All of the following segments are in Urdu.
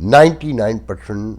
99%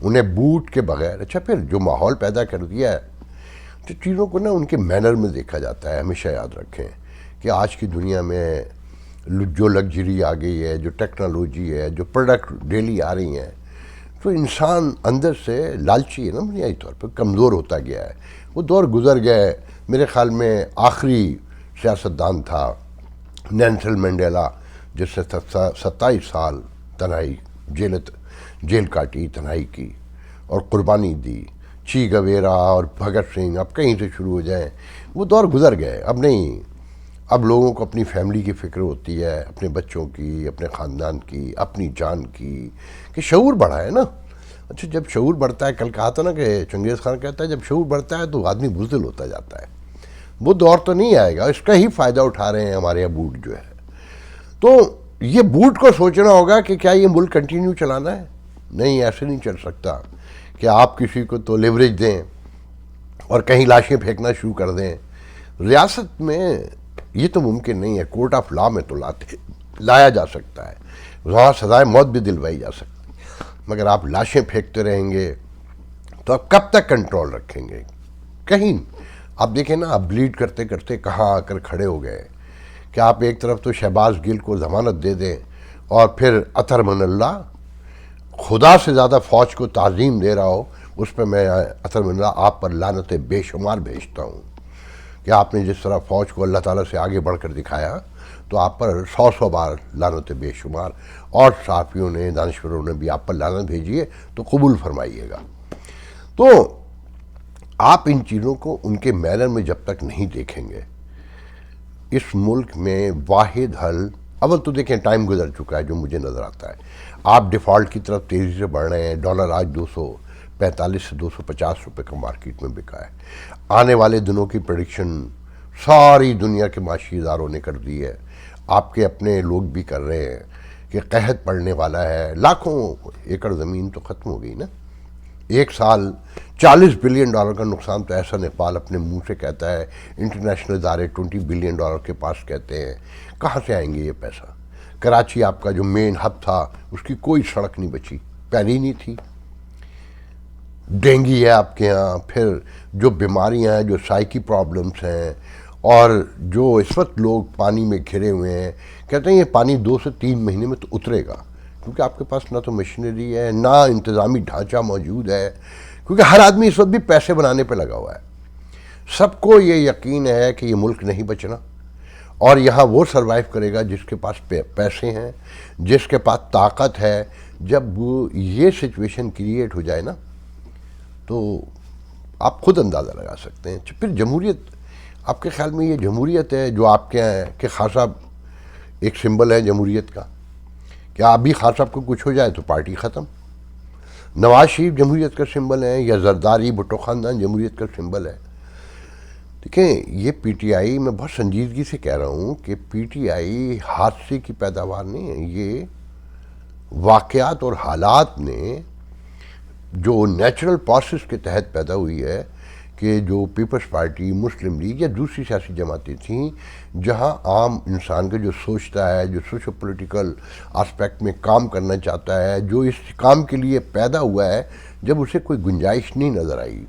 انہیں بوٹ کے بغیر. اچھا پھر جو ماحول پیدا کر دیا ہے تو چیزوں کو نا ان کے مینر میں دیکھا جاتا ہے. ہمیشہ یاد رکھیں کہ آج کی دنیا میں جو لگژری آ گئی ہے, جو ٹیکنالوجی ہے, جو پروڈکٹ ڈیلی آ رہی ہیں, تو انسان اندر سے لالچی ہے نا, بنیادی طور پہ کمزور ہوتا گیا ہے. وہ دور گزر گئے. میرے خیال میں آخری سیاستدان تھا نیلسن منڈیلا, جس نے 27 سال تنہائی جیل کاٹی, تنہائی کی اور قربانی دی. چی گویرا اور بھگت سنگھ, اب کہیں سے شروع ہو جائیں, وہ دور گزر گئے. اب نہیں. اب لوگوں کو اپنی فیملی کی فکر ہوتی ہے, اپنے بچوں کی, اپنے خاندان کی, اپنی جان کی, کہ شعور بڑھا ہے نا. اچھا جب شعور بڑھتا ہے, کل کہا تھا نا کہ چنگیز خان کہتا ہے جب شعور بڑھتا ہے تو آدمی بزدل ہوتا جاتا ہے. وہ دور تو نہیں آئے گا, اس کا ہی فائدہ اٹھا رہے ہیں ہمارے یہاں بوٹ جو ہے. تو یہ بوٹ کو سوچنا ہوگا کہ کیا یہ ملک کنٹینیو چلانا ہے. نہیں, ایسے نہیں چل سکتا کہ آپ کسی کو تو لیوریج دیں اور کہیں لاشیں پھینکنا شروع کر دیں. ریاست میں یہ تو ممکن نہیں ہے. کورٹ آف لا میں تو لایا جا سکتا ہے, وہاں سزائے موت بھی دلوائی جا سکتی, مگر آپ لاشیں پھینکتے رہیں گے تو آپ کب تک کنٹرول رکھیں گے. کہیں آپ دیکھیں نا, آپ بلیڈ کرتے کرتے کہاں آ کر کھڑے ہو گئے کہ آپ ایک طرف تو شہباز گل کو ضمانت دے دیں اور پھر اطہر من اللہ خدا سے زیادہ فوج کو تعظیم دے رہا ہو. اس پہ میں اطہر من اللہ آپ پر لعنتیں بے شمار بھیجتا ہوں کہ آپ نے جس طرح فوج کو اللہ تعالیٰ سے آگے بڑھ کر دکھایا, تو آپ پر 100 بار لعنتیں بے شمار, اور صحافیوں نے, دانشوروں نے بھی آپ پر لعنت بھیجی ہے, تو قبول فرمائیے گا. تو آپ ان چیزوں کو ان کے مینر میں جب تک نہیں دیکھیں گے, اس ملک میں واحد حل, اول تو دیکھیں ٹائم گزر چکا ہے جو مجھے نظر آتا ہے. آپ ڈیفالٹ کی طرف تیزی سے بڑھ رہے ہیں. ڈالر آج 245 سے 250 روپے کا مارکیٹ میں بکا ہے. آنے والے دنوں کی پریڈکشن ساری دنیا کے معاشی اداروں نے کر دی ہے, آپ کے اپنے لوگ بھی کر رہے ہیں کہ قحط پڑنے والا ہے. لاکھوں ایکڑ زمین تو ختم ہو گئی نا. ایک سال $40 بلین کا نقصان تو احسن اقبال اپنے منہ سے کہتا ہے, انٹرنیشنل ادارے $20 بلین کے پاس کہتے ہیں. کہاں سے آئیں گے یہ پیسہ. کراچی آپ کا جو مین ہب تھا, اس کی کوئی سڑک نہیں بچی, پہلی نہیں تھی. ڈینگی ہے آپ کے ہاں, پھر جو بیماریاں ہیں, جو سائیکی پرابلمس ہیں, اور جو اس وقت لوگ پانی میں گھرے ہوئے ہیں, کہتے ہیں یہ پانی 2 سے 3 مہینے میں تو اترے گا, کیونکہ آپ کے پاس نہ تو مشینری ہے, نہ انتظامی ڈھانچہ موجود ہے, کیونکہ ہر آدمی اس وقت بھی پیسے بنانے پہ لگا ہوا ہے. سب کو یہ یقین ہے کہ یہ ملک نہیں بچنا, اور یہاں وہ سروائیو کرے گا جس کے پاس پیسے ہیں, جس کے پاس طاقت ہے. جب وہ یہ سچویشن کریٹ ہو جائے نا, تو آپ خود اندازہ لگا سکتے ہیں. پھر جمہوریت, آپ کے خیال میں یہ جمہوریت ہے جو آپ کے ہیں کہ خان صاحب ایک سمبل ہے جمہوریت کا, کیا ابھی خان صاحب کو کچھ ہو جائے تو پارٹی ختم. نواز شریف جمہوریت کا سمبل ہے, یا زرداری بھٹو خاندان جمہوریت کا سمبل ہے. دیکھیں یہ پی ٹی آئی, میں بہت سنجیدگی سے کہہ رہا ہوں کہ پی ٹی آئی حادثے کی پیداوار نہیں ہے. یہ واقعات اور حالات نے جو نیچرل پروسیس کے تحت پیدا ہوئی ہے, کہ جو پیپلز پارٹی, مسلم لیگ یا دوسری سیاسی جماعتیں تھیں, جہاں عام انسان کا جو سوچتا ہے, جو سوشو پولیٹیکل آسپیکٹ میں کام کرنا چاہتا ہے, جو اس کام کے لیے پیدا ہوا ہے, جب اسے کوئی گنجائش نہیں نظر آئی,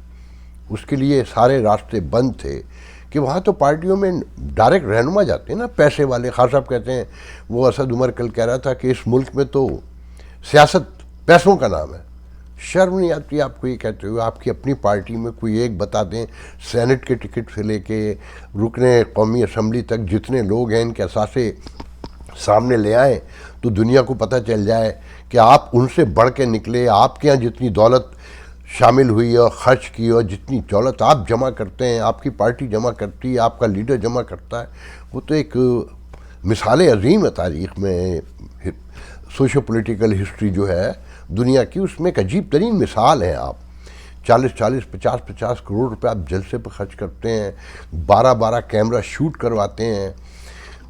اس کے لیے سارے راستے بند تھے, کہ وہاں تو پارٹیوں میں ڈائریکٹ رہنما جاتے ہیں نا, پیسے والے. خان صاحب کہتے ہیں, وہ اسد عمر کل کہہ رہا تھا کہ اس ملک میں تو سیاست پیسوں کا نام ہے. شرم نہیں آتی آپ کو یہ کہتے ہوئے؟ آپ کی اپنی پارٹی میں کوئی ایک بتا دیں, سینٹ کے ٹکٹ سے لے کے رکن قومی اسمبلی تک جتنے لوگ ہیں, ان کے اثاثے سامنے لے آئیں تو دنیا کو پتہ چل جائے کہ آپ ان سے بڑھ کے نکلے. آپ کے یہاں جتنی دولت شامل ہوئی اور خرچ کی, اور جتنی دولت آپ جمع کرتے ہیں, آپ کی پارٹی جمع کرتی ہے, آپ کا لیڈر جمع کرتا ہے, وہ تو ایک مثال عظیم ہے تاریخ میں. سوشو پولیٹیکل ہسٹری جو ہے دنیا کی, اس میں ایک عجیب ترین مثال ہے. آپ 40-50 کروڑ روپے آپ جلسے پہ خرچ کرتے ہیں, 12 کیمرہ شوٹ کرواتے ہیں.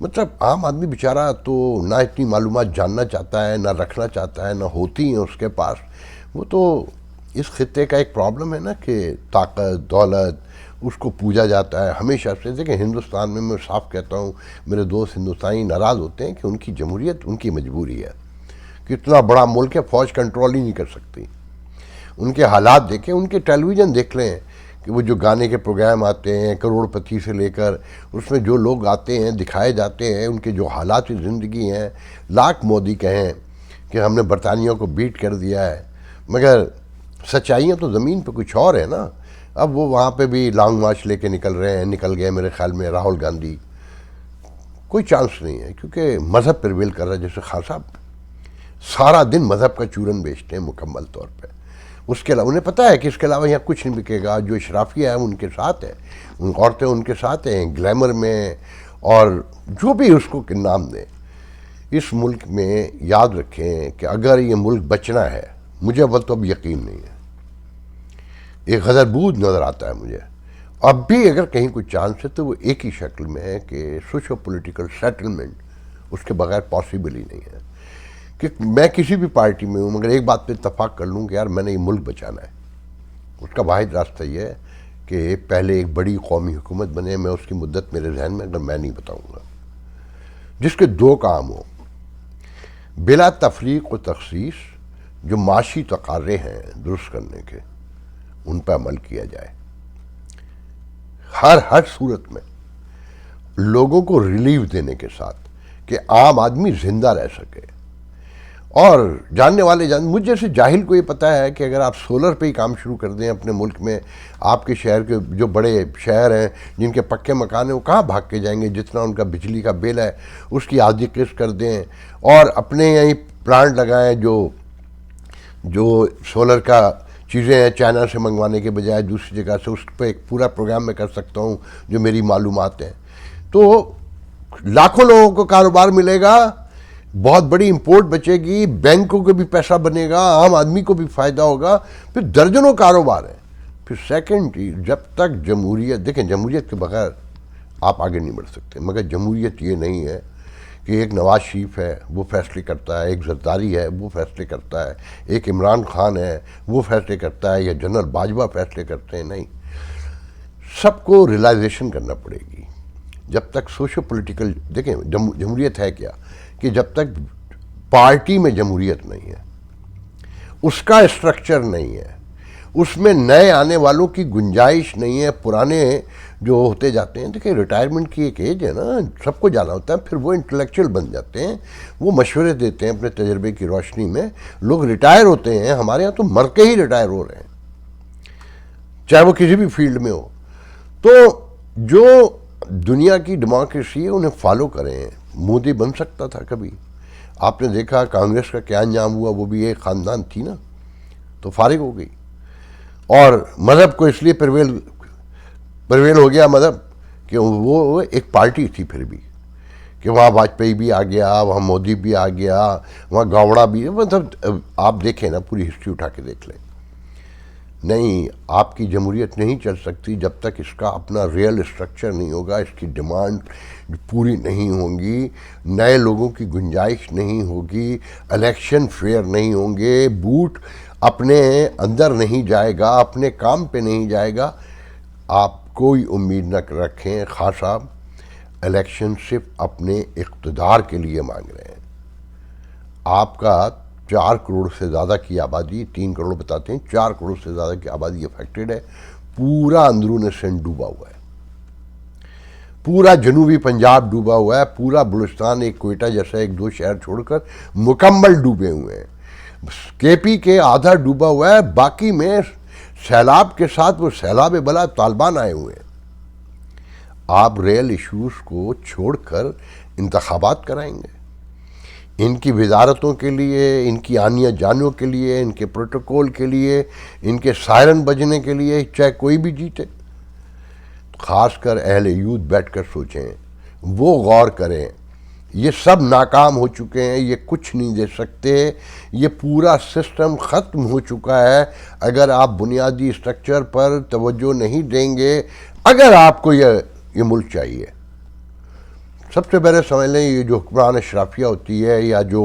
مطلب عام آدمی بیچارہ تو نہ اتنی معلومات جاننا چاہتا ہے, نہ رکھنا چاہتا ہے, نہ ہوتی ہیں اس کے پاس. وہ تو اس خطے کا ایک پرابلم ہے نا, کہ طاقت, دولت, اس کو پوجا جاتا ہے ہمیشہ سے. دیکھیں ہندوستان میں صاف کہتا ہوں, میرے دوست ہندوستانی ناراض ہوتے ہیں کہ ان کی جمہوریت ان کی مجبوری ہے, کہ اتنا بڑا ملک ہے, فوج کنٹرول ہی نہیں کر سکتی. ان کے حالات دیکھیں, ان کے ٹیلی ویژن دیکھ لیں کہ وہ جو گانے کے پروگرام آتے ہیں کروڑ پتی سے لے کر, اس میں جو لوگ آتے ہیں دکھائے جاتے ہیں, ان کے جو حالات زندگی ہیں. لاکھ مودی کہیں کہ ہم نے برطانیہ کو بیٹ کر دیا ہے, مگر سچائیاں تو زمین پہ کچھ اور ہے نا. اب وہ وہاں پہ بھی لانگ مارچ لے کے نکل رہے ہیں, نکل گئے میرے خیال میں راہل گاندھی. کوئی چانس نہیں ہے, کیونکہ مذہب پریویل کر رہا ہے. جیسے خان صاحب سارا دن مذہب کا چورن بیچتے ہیں مکمل طور پہ. اس کے علاوہ انہیں پتہ ہے کہ اس کے علاوہ یہاں کچھ نہیں بکے گا. جو اشرافیہ ہے ان کے ساتھ ہے, ان عورتیں ان کے ساتھ ہیں گلیمر میں, اور جو بھی اس کو نام دیں. اس ملک میں یاد رکھیں کہ اگر یہ ملک بچنا ہے, مجھے اول تو اب یقین نہیں ہے, ایک غدر بود نظر آتا ہے مجھے. اب بھی اگر کہیں کوئی چانس ہے تو وہ ایک ہی شکل میں ہے کہ سوشو پولیٹیکل سیٹلمنٹ, اس کے بغیر پاسبل ہی نہیں ہے. کہ میں کسی بھی پارٹی میں ہوں, مگر ایک بات پہ اتفاق کر لوں کہ یار میں نے یہ ملک بچانا ہے. اس کا واحد راستہ یہ ہے کہ پہلے ایک بڑی قومی حکومت بنے. میں اس کی مدت میرے ذہن میں اگر میں نہیں بتاؤں گا, جس کے دو کام ہوں, بلا تفریق و تخصیص, جو معاشی تقاضے ہیں درست کرنے کے, ان پہ عمل کیا جائے. ہر صورت میں لوگوں کو ریلیف دینے کے ساتھ کہ عام آدمی زندہ رہ سکے. اور جاننے والے مجھ جیسے جاہل کو یہ پتہ ہے کہ اگر آپ سولر پہ ہی کام شروع کر دیں اپنے ملک میں, آپ کے شہر کے جو بڑے شہر ہیں جن کے پکے مکان ہیں وہ کہاں بھاگ کے جائیں گے. جتنا ان کا بجلی کا بل ہے اس کی آدھی قسط کر دیں, اور اپنے یہیں پلانٹ لگائیں جو سولر کا چیزیں ہیں چائنا سے منگوانے کے بجائے دوسری جگہ سے. اس پہ ایک پورا پروگرام میں کر سکتا ہوں جو میری معلومات ہیں. تو لاکھوں لوگوں کو کاروبار ملے گا, بہت بڑی امپورٹ بچے گی, بینکوں کو بھی پیسہ بنے گا, عام آدمی کو بھی فائدہ ہوگا. پھر درجنوں کاروبار ہیں. پھر سیکنڈ چیز, جب تک جمہوریت, دیکھیں جمہوریت کے بغیر آپ آگے نہیں بڑھ سکتے. مگر جمہوریت یہ نہیں ہے کہ ایک نواز شریف ہے وہ فیصلے کرتا ہے, ایک زرداری ہے وہ فیصلے کرتا ہے, ایک عمران خان ہے وہ فیصلے کرتا ہے, یا جنرل باجوہ فیصلے کرتے ہیں. نہیں, سب کو ریلائزیشن کرنا پڑے گی. جب تک سوشو پولیٹیکل, دیکھیں جمہوریت ہے کیا, کہ جب تک پارٹی میں جمہوریت نہیں ہے, اس کا اسٹرکچر نہیں ہے, اس میں نئے آنے والوں کی گنجائش نہیں ہے, پرانے جو ہوتے جاتے ہیں. دیکھیں ریٹائرمنٹ کی ایک ایج ہے نا, سب کو جانا ہوتا ہے. پھر وہ انٹلیکچوئل بن جاتے ہیں, وہ مشورے دیتے ہیں اپنے تجربے کی روشنی میں. لوگ ریٹائر ہوتے ہیں, ہمارے ہاں تو مر کے ہی ریٹائر ہو رہے ہیں, چاہے وہ کسی بھی فیلڈ میں ہو. تو جو دنیا کی ڈیموکریسی ہے انہیں فالو کریں. مودی بن سکتا تھا کبھی, آپ نے دیکھا کانگریس کا کیا انجام ہوا, وہ بھی ایک خاندان تھی نا, تو فارغ ہو گئی. اور مذہب کو اس لیے پرویل ہو گیا مذہب کہ وہ ایک پارٹی تھی پھر بھی, کہ وہاں واجپئی بھی آ گیا, وہاں مودی بھی آ گیا, وہاں گاوڑا بھی, مطلب آپ دیکھیں نا پوری ہسٹری اٹھا کے دیکھ لیں. نہیں, آپ کی جمہوریت نہیں چل سکتی جب تک اس کا اپنا ریئل اسٹرکچر نہیں ہوگا, اس کی ڈیمانڈ پوری نہیں ہوں گی, نئے لوگوں کی گنجائش نہیں ہوگی, الیکشن فیئر نہیں ہوں گے, بوٹ اپنے اندر نہیں جائے گا, اپنے کام پہ نہیں جائے گا. آپ کوئی امید نہ رکھیں. خان صاحب الیکشن صرف اپنے اقتدار کے لیے مانگ رہے ہیں. آپ کا 4 کروڑ سے زیادہ کی آبادی, 3 کروڑ بتاتے ہیں, 4 کروڑ سے زیادہ کی آبادی افیکٹڈ ہے. پورا اندرون سندھ ڈوبا ہوا ہے, پورا جنوبی پنجاب ڈوبا ہوا ہے, پورا بلوچستان ایک کوئٹہ جیسا 1-2 شہر چھوڑ کر مکمل ڈوبے ہوئے ہیں. کے پی کے آدھا ڈوبا ہوا ہے, باقی میں سیلاب کے ساتھ وہ سیلاب بلا طالبان آئے ہوئے ہیں. آپ ریئل ایشوز کو چھوڑ کر انتخابات کرائیں گے. ان کی وزارتوں کے لیے, ان کی آنیہ جانوں کے لیے, ان کے پروٹوکول کے لیے, ان کے سائرن بجنے کے لیے, چاہے کوئی بھی جیتے. خاص کر اہل یوتھ بیٹھ کر سوچیں, وہ غور کریں. یہ سب ناکام ہو چکے ہیں, یہ کچھ نہیں دے سکتے, یہ پورا سسٹم ختم ہو چکا ہے. اگر آپ بنیادی اسٹرکچر پر توجہ نہیں دیں گے, اگر آپ کو یہ ملک چاہیے, سب سے پہلے سمجھ لیں یہ جو حکمران اشرافیہ ہوتی ہے, یا جو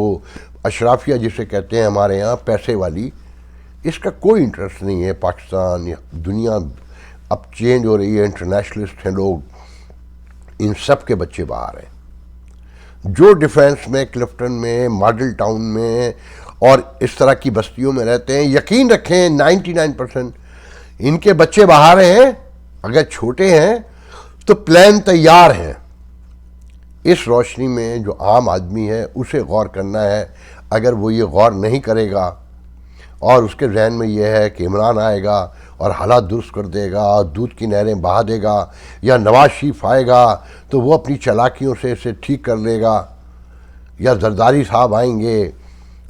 اشرافیہ جسے کہتے ہیں ہمارے ہاں پیسے والی, اس کا کوئی انٹرسٹ نہیں ہے. پاکستان یا دنیا اب چینج ہو رہی ہے, انٹرنیشنلسٹ ہیں لوگ, ان سب کے بچے باہر ہیں. جو ڈیفینس میں, کلفٹن میں, ماڈل ٹاؤن میں اور اس طرح کی بستیوں میں رہتے ہیں. یقین رکھیں 99% ان کے بچے باہر ہیں، اگر چھوٹے ہیں تو پلان تیار ہیں. اس روشنی میں جو عام آدمی ہے اسے غور کرنا ہے. اگر وہ یہ غور نہیں کرے گا اور اس کے ذہن میں یہ ہے کہ عمران آئے گا اور حالات درست کر دے گا، دودھ کی نہریں بہا دے گا، یا نواز شریف آئے گا تو وہ اپنی چالاکیوں سے اسے ٹھیک کر لے گا، یا زرداری صاحب آئیں گے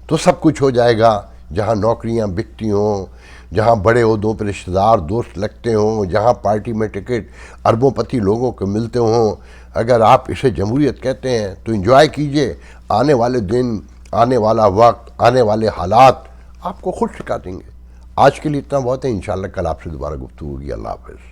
تو سب کچھ ہو جائے گا. جہاں نوکریاں بکتی ہوں، جہاں بڑے عہدوں پہ رشتہ دار دوست لگتے ہوں، جہاں پارٹی میں ٹکٹ اربوں پتی لوگوں کو ملتے ہوں، اگر آپ اسے جمہوریت کہتے ہیں تو انجوائے کیجئے. آنے والے دن، آنے والا وقت، آنے والے حالات آپ کو خود سکھا دیں گے. آج کے لیے اتنا بہت ہے. انشاءاللہ کل آپ سے دوبارہ گفتگو ہوگی. اللہ حافظ.